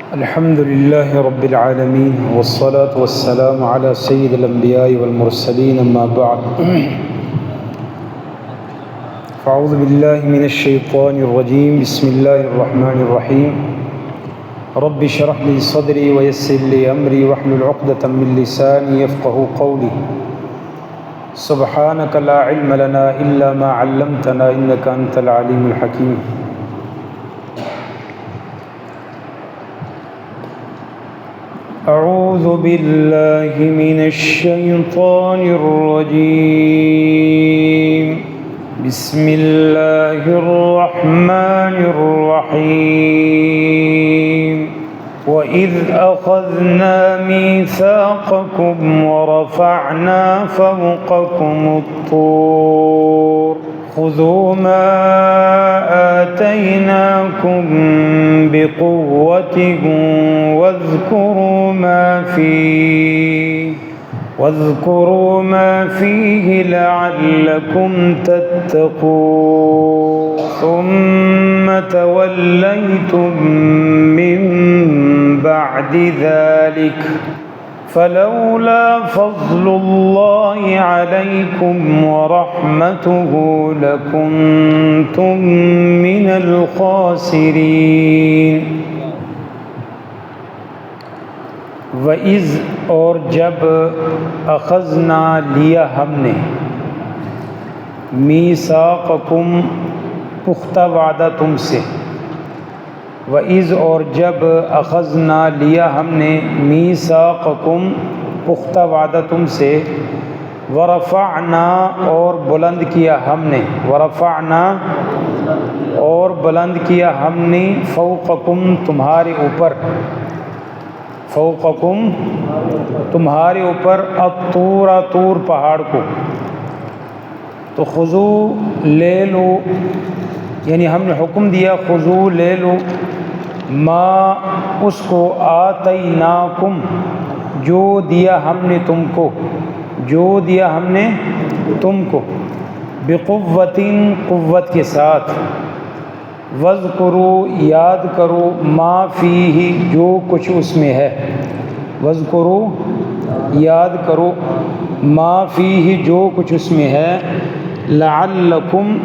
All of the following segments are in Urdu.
الحمد لله رب العالمين والصلاة والسلام على سيد الأنبياء والمرسلين أما بعد فأعوذ بالله من الشيطان الرجيم بسم الله الرحمن الرحيم رب اشرح لي صدري ويسر لي أمري واحلل عقدة من لساني يفقهوا قولي سبحانك لا علم لنا إلا ما علمتنا إنك أنت العليم الحكيم أعوذ بالله من الشيطان الرجيم بسم الله الرحمن الرحيم وإذ أخذنا ميثاقكم ورفعنا فوقكم الطور خذوا ما آتيناكم بقوة واذكروا ما فيه لعلكم تتقون ثم توليتم من بعد ذلك فلولا فضل الله عليكم ورحمته لكنتم من الخاسرين وَإِذْ اور جب اخذنا لیا ہم نے میثاقکم پختہ وعدہ تم سے وَإِذْ اور جب اخذنا لیا ہم نے میثاقکم پختہ وعدہ تم سے ورفعنا اور بلند کیا ہم نے ورفعنا اور بلند کیا ہم نے فوقکم تمہارے اوپر فوقکم تمہارے اوپر الطور طور پہاڑ کو تو خذو لے لو یعنی ہم نے حکم دیا خذو لے لو ما اس کو آتیناکم جو دیا ہم نے تم کو بقوتٍ قوت کے ساتھ وَاذْكُرُوا یاد کرو ما فیہ جو کچھ اس میں ہے وَاذْكُرُوا یاد کرو ما فیہ جو کچھ اس میں ہے لعلکم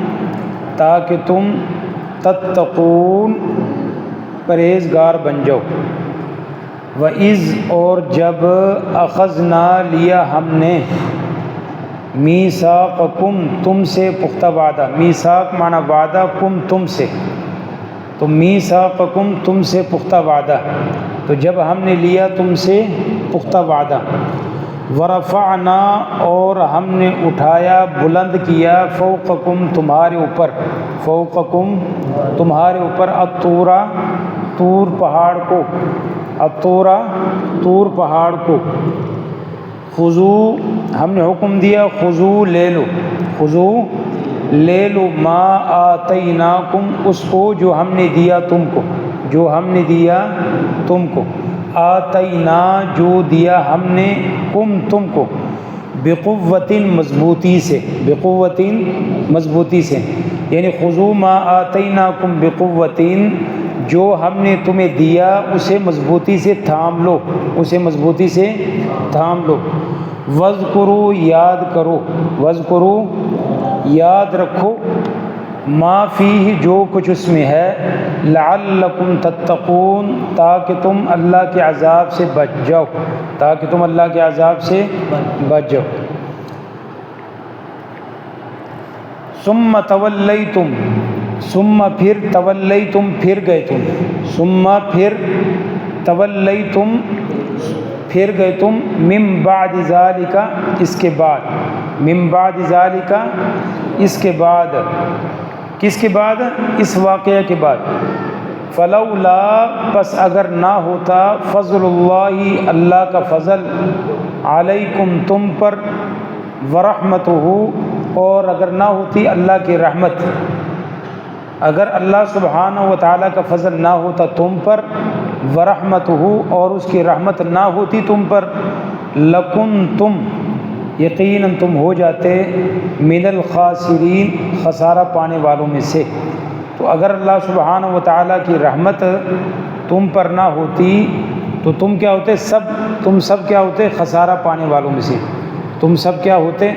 تاکہ تم تتقون پرہیزگار بن جاؤ وَإِذْ اور جب اخذنا لیا ہم نے میثاقکم تم سے پختہ وعدہ میثاق معنی وعدہ کم تم سے تو میثاقکم تم سے پختہ وعدہ تو جب ہم نے لیا تم سے پختہ وعدہ ورفعنا اور ہم نے اٹھایا بلند کیا فوقکم تمہارے اوپر الطورا طور پہاڑ کو خذو ہم نے حکم دیا خذو لے لو ما آتیناکم اس کو جو ہم نے دیا تم کو آتینا جو دیا ہم نے تم کو بقوت مضبوطی سے یعنی خذو ما آتیناکم بقوت جو ہم نے تمہیں دیا اسے مضبوطی سے تھام لو وَاذْكُرُوا یاد رکھو ما فیہ جو کچھ اس میں ہے لعلکم تتقون تاکہ تم اللہ کے عذاب سے بچ جاؤ ثم تولیتم پھر گئے تم من بعد ذالک اس کے بعد کس کے بعد اس واقعہ کے بعد فلولا پس اگر نہ ہوتا فضل اللہ کا فضل علیکم تم پر ورحمتہ اور اگر نہ ہوتی اللہ کی رحمت اگر اللہ سبحانہ و تعالیٰ کا فضل نہ ہوتا تم پر ورحمتہ اور اس کی رحمت نہ ہوتی تم پر لکنتم یقیناً تم ہو جاتے من الخاسرین خسارہ پانے والوں میں سے تو اگر اللہ سبحانہ و تعالیٰ کی رحمت تم پر نہ ہوتی تو تم کیا ہوتے تم سب کیا ہوتے خسارہ پانے والوں میں سے، تم سب کیا ہوتے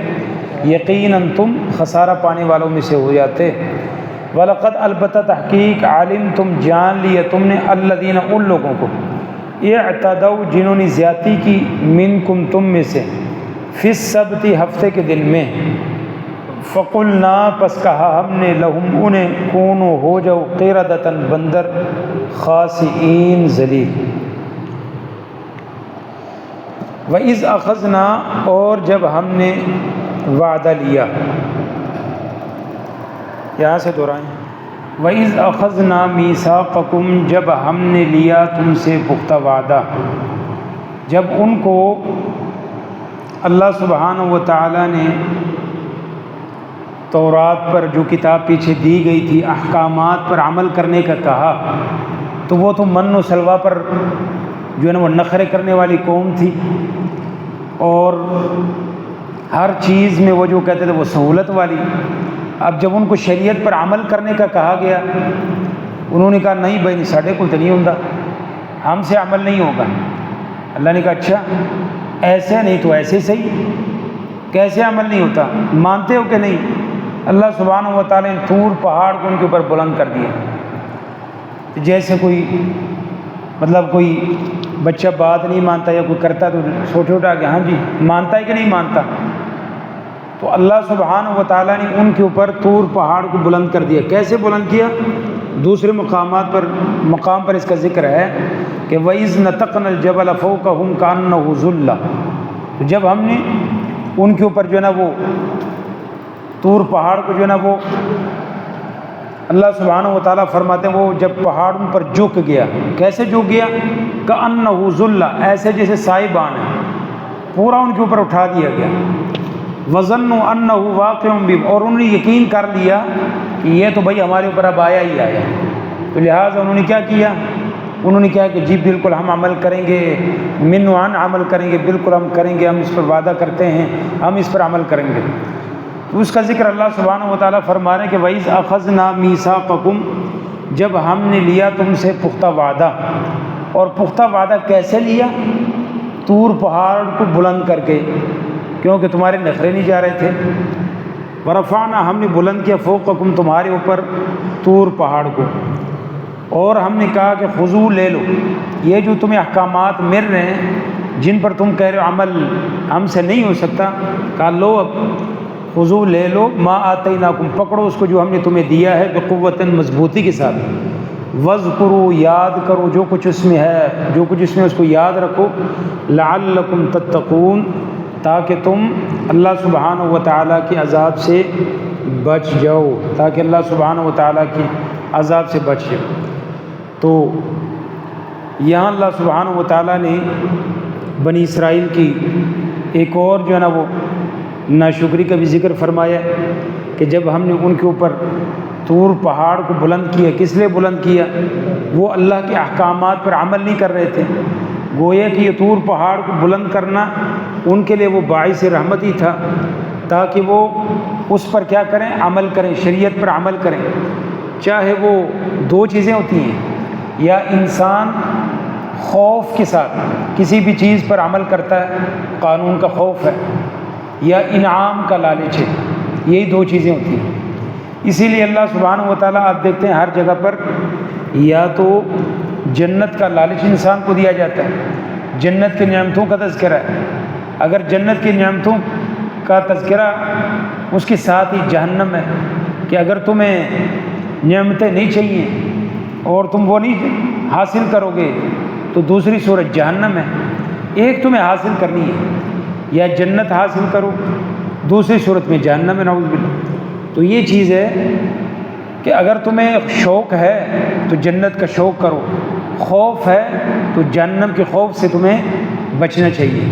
یقیناً تم خسارہ پانے والوں میں سے ہو جاتے۔ وَلَقَدْ البتہ تحقیق عالم تم جان لیا تم نے الذین ان لوگوں کو اعتدوا جنہوں نے زیادتی کی منکم تم میں سے فی السبت ہفتے کے دن میں، فقلنا پس کہا ہم نے لہم انہیں کونوا ہو جاؤ قردۃ بندر خاسئین ذلیل۔ وَإِذْ أَخَذْنَا اور جب ہم نے وعدہ لیا، یہاں سے دہرائیں، وَإِذْ أَخَذْنَا مِيثَاقَكُمْ جب ہم نے لیا تم سے پختہ وعدہ، جب ان کو اللہ سبحانہ و تعالیٰ نے تورات پر جو کتاب پیچھے دی گئی تھی احکامات پر عمل کرنے کا کہا، تو وہ تو من و سلوہ پر جو ہے نا وہ نخرے کرنے والی قوم تھی، اور ہر چیز میں وہ جو کہتے تھے وہ سہولت والی۔ اب جب ان کو شریعت پر عمل کرنے کا کہا گیا، انہوں نے کہا نہیں بھائی ساڈے کو تو نہیں ہوندا، ہم سے عمل نہیں ہوگا۔ اللہ نے کہا اچھا ایسے نہیں تو ایسے صحیح، کیسے عمل نہیں ہوتا، مانتے ہو کہ نہیں؟ اللہ سبحانہ و تعالیٰ نے طور پہاڑ کو ان کے اوپر بلند کر دیا، جیسے کوئی بچہ بات نہیں مانتا یا کوئی کرتا تو چھوٹے اٹھا کے ہاں جی مانتا ہے کہ نہیں مانتا، تو اللہ سبحانہ و تعالیٰ نے ان کے اوپر طور پہاڑ کو بلند کر دیا۔ کیسے بلند کیا؟ دوسرے مقام پر اس کا ذکر ہے کہ وَإِذْ نَتَقْنَا الْجَبَلَ فَوْقَهُمْ كَأَنَّهُ ظُلَّةٌ، تو جب ہم نے ان کے اوپر جو ہے نا وہ طور پہاڑ کو جو ہے نا وہ اللہ سبحانہ و تعالیٰ فرماتے ہیں وہ جب پہاڑ ان پر جھک گیا، کیسے جھک گیا؟ كَأَنَّهُ ظُلَّةٌ، ایسے جیسے سائبان ہے، پورا ان کے اوپر اٹھا دیا گیا۔ وَظَنُّوا أَنَّهُ وَاقِعٌ بِهِمْ، اور انہوں نے یقین کر لیا کہ یہ تو بھائی ہمارے اوپر اب آیا ہی آیا، تو لہٰذا انہوں نے کیا کیا؟ انہوں نے کہا کہ جی بالکل ہم عمل کریں گے، منوعاً عمل کریں گے، بالکل ہم کریں گے، ہم اس پر وعدہ کرتے ہیں، ہم اس پر عمل کریں گے۔ تو اس کا ذکر اللہ سبحانہ و تعالیٰ فرما رہے ہیں کہ وَإِذْ أَخَذْنَا مِيثَاقَكُمْ جب ہم نے لیا تم سے پختہ وعدہ، اور پختہ وعدہ کیسے لیا؟ طور پہاڑ کو بلند کر کے، کیونکہ تمہارے نخرے نہیں جا رہے تھے۔ وَرَفَعْنَا ہم نے بلند کیا فوقکم تمہارے اوپر طور پہاڑ کو، اور ہم نے کہا کہ خذو لے لو، یہ جو تمہیں احکامات مل رہے ہیں جن پر تم کہہ رہے ہو عمل ہم سے نہیں ہو سکتا، کہا لو اب خذو لے لو ما آتیناکم، پکڑو اس کو جو ہم نے تمہیں دیا ہے بقوتاً مضبوطی کے ساتھ، وذکروا یاد کرو جو کچھ اس میں ہے، جو کچھ اس میں اس کو یاد رکھو، لعلکم تتقون تاکہ تم اللہ سبحانہ و تعالیٰ کے عذاب سے بچ جاؤ، تاکہ اللہ سبحانہ و تعالیٰ کی عذاب سے بچ جاؤ۔ تو یہاں اللہ سبحانہ و تعالیٰ نے بنی اسرائیل کی ایک اور جو ہے نا وہ ناشکری کا بھی ذکر فرمایا کہ جب ہم نے ان کے اوپر طور پہاڑ کو بلند کیا، کس لیے بلند کیا؟ وہ اللہ کے احکامات پر عمل نہیں کر رہے تھے، گویا کہ یہ طور پہاڑ کو بلند کرنا ان کے لیے وہ باعث رحمت ہی تھا، تاکہ وہ اس پر کیا کریں؟ عمل کریں، شریعت پر عمل کریں۔ چاہے وہ دو چیزیں ہوتی ہیں، یا انسان خوف کے ساتھ کسی بھی چیز پر عمل کرتا ہے، قانون کا خوف ہے، یا انعام کا لالچ ہے، یہی دو چیزیں ہوتی ہیں۔ اسی لیے اللہ سبحانہ و تعالیٰ آپ دیکھتے ہیں ہر جگہ پر یا تو جنت کا لالچ انسان کو دیا جاتا ہے، جنت کی نعمتوں کا تذکرہ ہے، اگر جنت کی نعمتوں کا تذکرہ اس کے ساتھ ہی جہنم ہے کہ اگر تمہیں نعمتیں نہیں چاہیے اور تم وہ نہیں حاصل کرو گے تو دوسری صورت جہنم ہے۔ ایک تمہیں حاصل کرنی ہے، یا جنت حاصل کرو، دوسری صورت میں جہنم ہے، نعوذ باللہ۔ تو یہ چیز ہے کہ اگر تمہیں شوق ہے تو جنت کا شوق کرو، خوف ہے تو جہنم کے خوف سے تمہیں بچنا چاہیے۔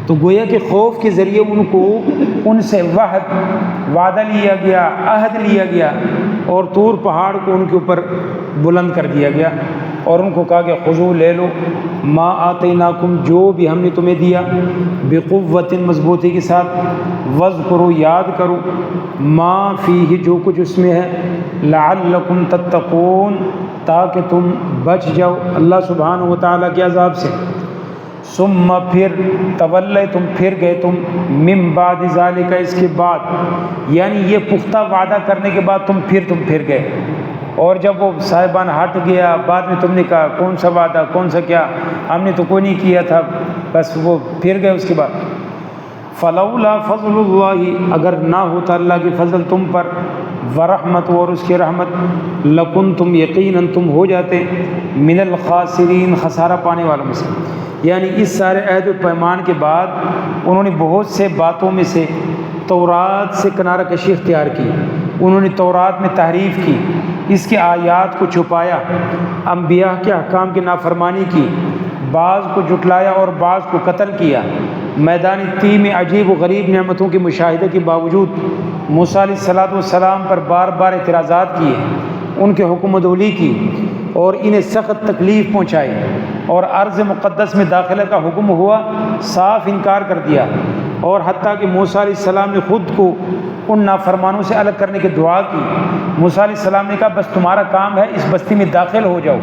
تو گویا کہ خوف کے ذریعے ان کو ان سے وعدہ لیا گیا، عہد لیا گیا، اور طور پہاڑ کو ان کے اوپر بلند کر دیا گیا، اور ان کو کہا کہ خذو لے لو ما آتیناکم جو بھی ہم نے تمہیں دیا، بقوت مضبوطی کے ساتھ، وذکروا یاد کرو ما فیہ جو کچھ اس میں ہے، لعلکم تتقون تاکہ تم بچ جاؤ اللہ سبحانہ و تعالیٰ کے عذاب سے۔ ثم پھر تولی تم پھر گئے تم من بعد ذالک اس کے بعد، یعنی یہ پختہ وعدہ کرنے کے بعد تم پھر گئے، اور جب وہ صاحبان ہٹ گیا بعد میں تم نے کہا کون سا وعدہ کون سا کیا، ہم نے تو کوئی نہیں کیا تھا، بس وہ پھر گئے اس کے بعد۔ فلولا فضل اللہ اگر نہ ہوتا اللہ کی فضل تم پر، ورحمت اور اس کی رحمت، لکنتم یقیناً تم ہو جاتے من الخاسرین خسارہ پانے والوں میں سے۔ یعنی اس سارے عہد و پیمان کے بعد انہوں نے بہت سے باتوں میں سے تورات سے کنارہ کشی اختیار کی، انہوں نے تورات میں تحریف کی، اس کے آیات کو چھپایا، انبیاء کے احکام کی نافرمانی کی، بعض کو جھٹلایا اور بعض کو قتل کیا، میدان طی میں عجیب و غریب نعمتوں کے مشاہدے کے باوجود موسیٰ علیہ السلام پر بار بار اعتراضات کیے، ان کے حکم عدولی کی اور انہیں سخت تکلیف پہنچائی، اور ارض مقدس میں داخلہ کا حکم ہوا صاف انکار کر دیا، اور حتیٰ کہ موسیٰ علیہ السلام نے خود کو ان نافرمانوں سے الگ کرنے کی دعا کی۔ موسیٰ علیہ السلام نے کہا بس تمہارا کام ہے اس بستی میں داخل ہو جاؤ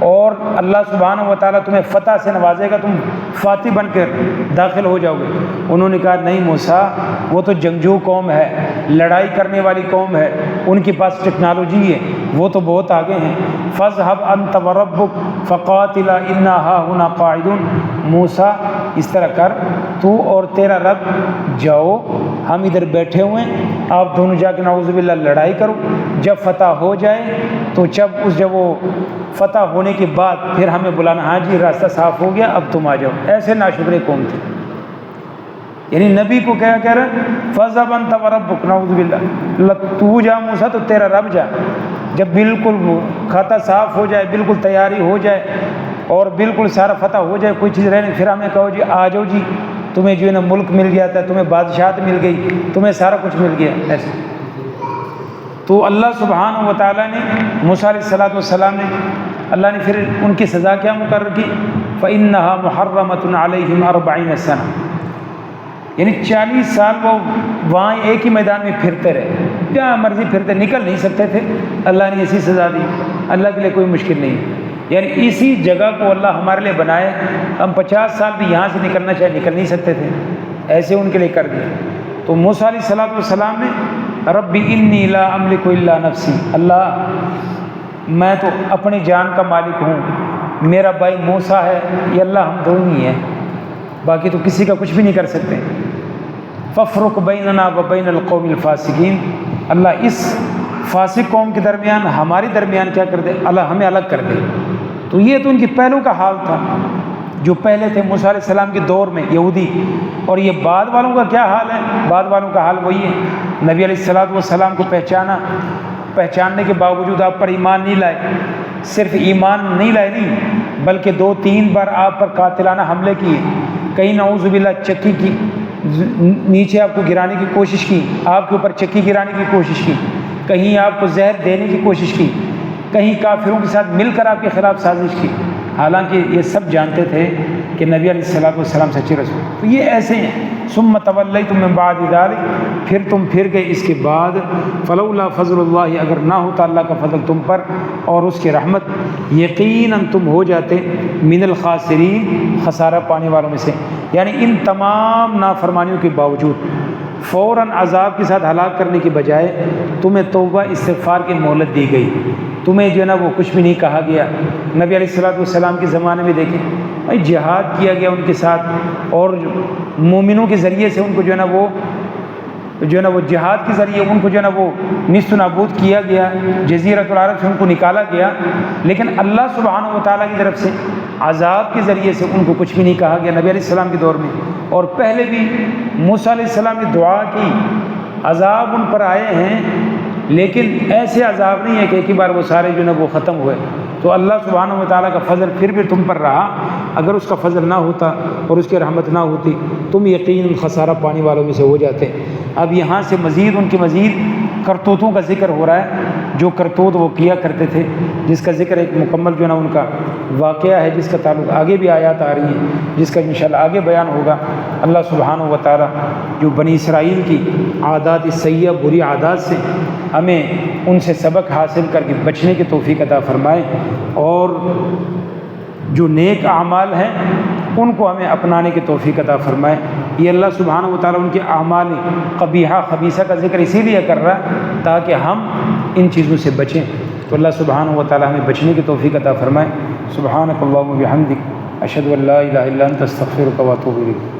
اور اللہ سبحانہ و تعالیٰ تمہیں فتح سے نوازے گا، تم فاتح بن کر داخل ہو جاؤ گے۔ انہوں نے کہا نہیں موسیٰ، وہ تو جنگجو قوم ہے، لڑائی کرنے والی قوم ہے، ان کے پاس ٹیکنالوجی ہے، وہ تو بہت آگے ہیں۔ فاذهب انت وربک فقاتلا انا ہاہنا قاعدون، موسیٰ اس طرح کر تو اور تیرا رب جاؤ، ہم ادھر بیٹھے ہوئے ہیں، آپ دونوں جا کے نعوذ باللہ لڑائی کرو، جب فتح ہو جائے تو جب وہ فتح ہونے کے بعد پھر ہمیں بلانا، ہاں جی راستہ صاف ہو گیا اب تم آ جاؤ۔ ایسے ناشکر قوم تھے، یعنی نبی کو کیا کہہ رہا ہے فاذهب انت وربک، نعوذ باللہ، تو جا موسیٰ تو تیرا رب جا، جب بالکل کھاتا صاف ہو جائے، بالکل تیاری ہو جائے اور بالکل سارا فتح ہو جائے، کوئی چیز رہنے، پھر ہمیں کہو جی آ جاؤ جی، تمہیں جو ہے نا ملک مل گیا تھا، تمہیں بادشاہت مل گئی، تمہیں سارا کچھ مل گیا۔ ایسے تو اللہ سبحانہ و تعالیٰ نے موسیٰ علیہ السلام نے، اللہ نے پھر ان کی سزا کیا مقرر کی، فَإِنَّهَا مُحَرَّمَةٌ عَلَيْهِمْ 40 سنة، یعنی 40 سال وہ وہاں ایک ہی میدان میں پھرتے رہے، جہاں مرضی پھرتے، نکل نہیں سکتے تھے، اللہ نے ایسی سزا دی، اللہ کے لیے کوئی مشکل نہیں، یعنی اسی جگہ کو اللہ ہمارے لیے بنائے، ہم 50 سال بھی یہاں سے نکلنا چاہے نکل نہیں سکتے تھے، ایسے ان کے لیے کر دیا۔ تو موسیٰ علیہ السلام نے رب انی لا املک الا نفسی، اللہ میں تو اپنی جان کا مالک ہوں، میرا بھائی موسیٰ ہے، یہ اللہ ہم دو ہی ہیں، باقی تو کسی کا کچھ بھی نہیں کر سکتے۔ فافرق بیننا و بین القوم الفاسقین، اللہ اس فاسق قوم کے درمیان ہمارے درمیان کیا کر دے، اللہ ہمیں الگ کر دے۔ تو یہ تو ان کی پہلو کا حال تھا جو پہلے تھے موسیٰ علیہ السلام کے دور میں یہودی، اور یہ بعد والوں کا کیا حال ہے، بعد والوں کا حال وہی ہے، نبی علیہ السلام کو پہچاننے کے باوجود آپ پر ایمان نہیں لائے، صرف ایمان نہیں لائے نہیں بلکہ 2-3 بار آپ پر قاتلانہ حملے کیے، کہیں نعوذ باللہ چکی کی نیچے آپ کو گرانے کی کوشش کی، آپ کے اوپر چکی گرانے کی کوشش کی، کہیں آپ کو زہر دینے کی کوشش کی، کہیں کافروں کے ساتھ مل کر آپ کے خلاف سازش کی، حالانکہ یہ سب جانتے تھے کہ نبی علیہ السلام سچے رسول۔ تو یہ ایسے ہیں، ثم تولیتم من بعد ذلک، پھر تم پھر گئے اس کے بعد، فلولا فضل اللہ اگر نہ ہوتا اللہ کا فضل تم پر اور اس کی رحمت، یقیناً تم ہو جاتے من الخاسرین خسارہ پانے والوں میں سے، یعنی ان تمام نافرمانیوں کے باوجود فوراً عذاب کے ساتھ ہلاک کرنے کی بجائے تمہیں توبہ استغفار کی مہلت دی گئی، تمہیں جو ہے نا وہ کچھ بھی نہیں کہا گیا۔ نبی علیہ السلام کے زمانے میں دیکھیں بھائی جہاد کیا گیا ان کے ساتھ، اور مومنوں کے ذریعے سے ان کو جو ہے نا وہ جہاد کے ذریعے ان کو جو ہے نا وہ نیست و نابود کیا گیا، جزیرۃ العرب سے ان کو نکالا گیا، لیکن اللہ سبحانہ و تعالیٰ کی طرف سے عذاب کے ذریعے سے ان کو کچھ بھی نہیں کہا گیا نبی علیہ السلام کے دور میں۔ اور پہلے بھی موسیٰ علیہ السلام نے دعا کی، عذاب ان پر آئے ہیں لیکن ایسے عذاب نہیں ہے کہ ایک ہی بار وہ سارے جو ہے نا وہ ختم ہوئے۔ تو اللہ سبحانہ و تعالیٰ کا فضل پھر بھی تم پر رہا، اگر اس کا فضل نہ ہوتا اور اس کی رحمت نہ ہوتی تم یقیناً خسارہ پانے والوں میں سے ہو جاتے۔ اب یہاں سے مزید ان کی مزید کرتوتوں کا ذکر ہو رہا ہے۔ جو کرتوت وہ کیا کرتے تھے، جس کا ذکر ایک مکمل جو ہے نا ان کا واقعہ ہے، جس کا تعلق آگے بھی آیات آ رہی ہیں، جس کا انشاءاللہ آگے بیان ہوگا۔ اللہ سبحانہ و تعالیٰ جو بنی اسرائیل کی عادات سیئہ، بری عادات سے ہمیں ان سے سبق حاصل کر کے بچنے کی توفیق عطا فرمائے، اور جو نیک اعمال ہیں ان کو ہمیں اپنانے کی توفیق عطا فرمائے۔ یہ اللہ سبحانہ و تعالیٰ ان کے اعمال قبیحہ خبیثہ کا ذکر اسی لیے کر رہا ہے تاکہ ہم ان چیزوں سے بچیں، تو اللہ سبحانہ و تعالیٰ ہمیں بچنے کی توفیق عطا فرمائے۔ سبحانک اللہم و بحمدک، اشہد ان لا الہ الا انت، استغفرک و اتوب الیک۔